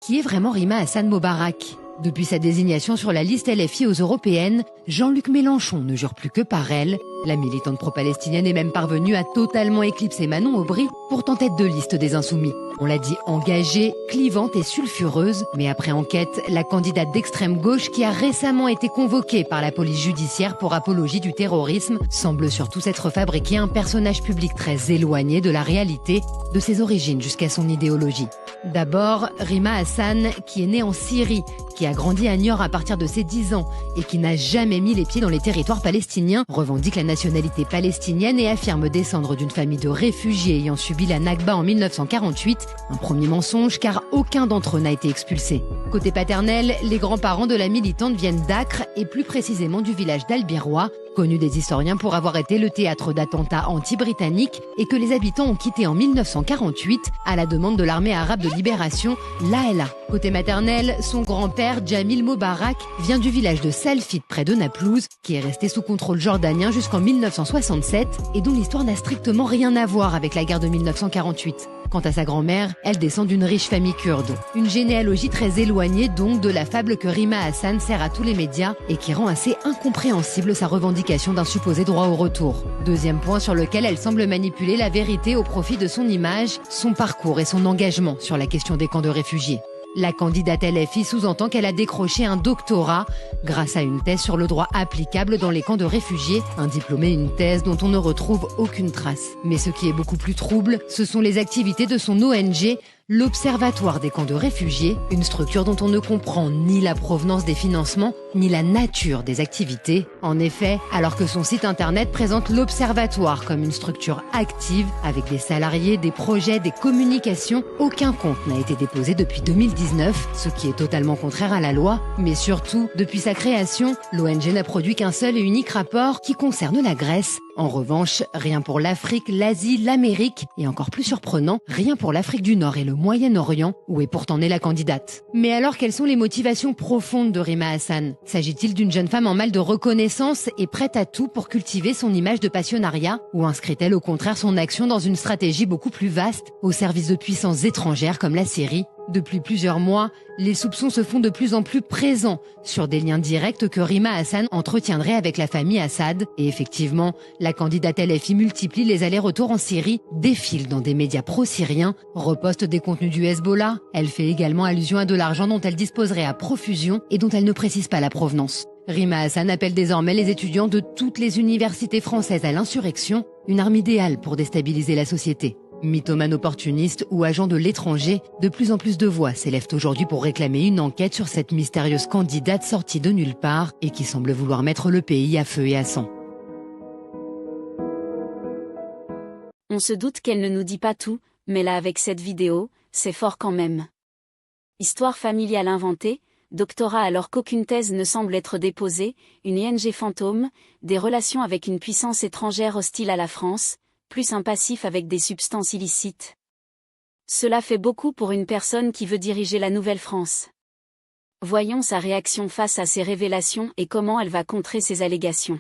Qui est vraiment Rima Hassan Mobarak ? Depuis sa désignation sur la liste LFI aux européennes, Jean-Luc Mélenchon ne jure plus que par elle. La militante pro-palestinienne est même parvenue à totalement éclipser Manon Aubry, pourtant tête de liste des Insoumis. On l'a dit engagée, clivante et sulfureuse, mais après enquête, la candidate d'extrême gauche qui a récemment été convoquée par la police judiciaire pour apologie du terrorisme semble surtout s'être fabriqué un personnage public très éloigné de la réalité, de ses origines jusqu'à son idéologie. D'abord, Rima Hassan, qui est née en Syrie, qui a grandi à Niort à partir de ses 10 ans et qui n'a jamais mis les pieds dans les territoires palestiniens, revendique la nationalité palestinienne et affirme descendre d'une famille de réfugiés ayant subi la Nakba en 1948. Un premier mensonge car aucun d'entre eux n'a été expulsé. Côté paternel, les grands-parents de la militante viennent d'Acre et plus précisément du village d'Albirois, connu des historiens pour avoir été le théâtre d'attentats anti-britanniques et que les habitants ont quitté en 1948 à la demande de l'armée arabe de libération, l'ALA. Côté maternel, son grand-père, Jamil Mobarak, vient du village de Salfit près de Naplouse, qui est resté sous contrôle jordanien jusqu'en 1967 et dont l'histoire n'a strictement rien à voir avec la guerre de 1948. Quant à sa grand-mère, elle descend d'une riche famille kurde. Une généalogie très éloignée donc de la fable que Rima Hassan sert à tous les médias et qui rend assez incompréhensible sa revendication d'un supposé droit au retour. Deuxième point sur lequel elle semble manipuler la vérité au profit de son image, son parcours et son engagement sur la question des camps de réfugiés. La candidate LFI sous-entend qu'elle a décroché un doctorat grâce à une thèse sur le droit applicable dans les camps de réfugiés, un diplôme et une thèse dont on ne retrouve aucune trace. Mais ce qui est beaucoup plus trouble, ce sont les activités de son ONG, l'Observatoire des camps de réfugiés, une structure dont on ne comprend ni la provenance des financements, ni la nature des activités. En effet, alors que son site internet présente l'Observatoire comme une structure active, avec des salariés, des projets, des communications, aucun compte n'a été déposé depuis 2019, ce qui est totalement contraire à la loi. Mais surtout, depuis sa création, l'ONG n'a produit qu'un seul et unique rapport qui concerne la Grèce. En revanche, rien pour l'Afrique, l'Asie, l'Amérique, et encore plus surprenant, rien pour l'Afrique du Nord et le Moyen-Orient, où est pourtant née la candidate. Mais alors, quelles sont les motivations profondes de Rima Hassan ? S'agit-il d'une jeune femme en mal de reconnaissance et prête à tout pour cultiver son image de passionnariat ? Ou inscrit-elle au contraire son action dans une stratégie beaucoup plus vaste, au service de puissances étrangères comme la Syrie ? Depuis plusieurs mois, les soupçons se font de plus en plus présents sur des liens directs que Rima Hassan entretiendrait avec la famille Assad. Et effectivement, la candidate LFI multiplie les allers-retours en Syrie, défile dans des médias pro-syriens, reposte des contenus du Hezbollah. Elle fait également allusion à de l'argent dont elle disposerait à profusion et dont elle ne précise pas la provenance. Rima Hassan appelle désormais les étudiants de toutes les universités françaises à l'insurrection, une arme idéale pour déstabiliser la société. Mythomane opportuniste ou agent de l'étranger, de plus en plus de voix s'élèvent aujourd'hui pour réclamer une enquête sur cette mystérieuse candidate sortie de nulle part et qui semble vouloir mettre le pays à feu et à sang. On se doute qu'elle ne nous dit pas tout, mais là avec cette vidéo, c'est fort quand même. Histoire familiale inventée, doctorat alors qu'aucune thèse ne semble être déposée, une ING fantôme, des relations avec une puissance étrangère hostile à la France, plus un passif avec des substances illicites. Cela fait beaucoup pour une personne qui veut diriger la Nouvelle-France. Voyons sa réaction face à ces révélations et comment elle va contrer ces allégations.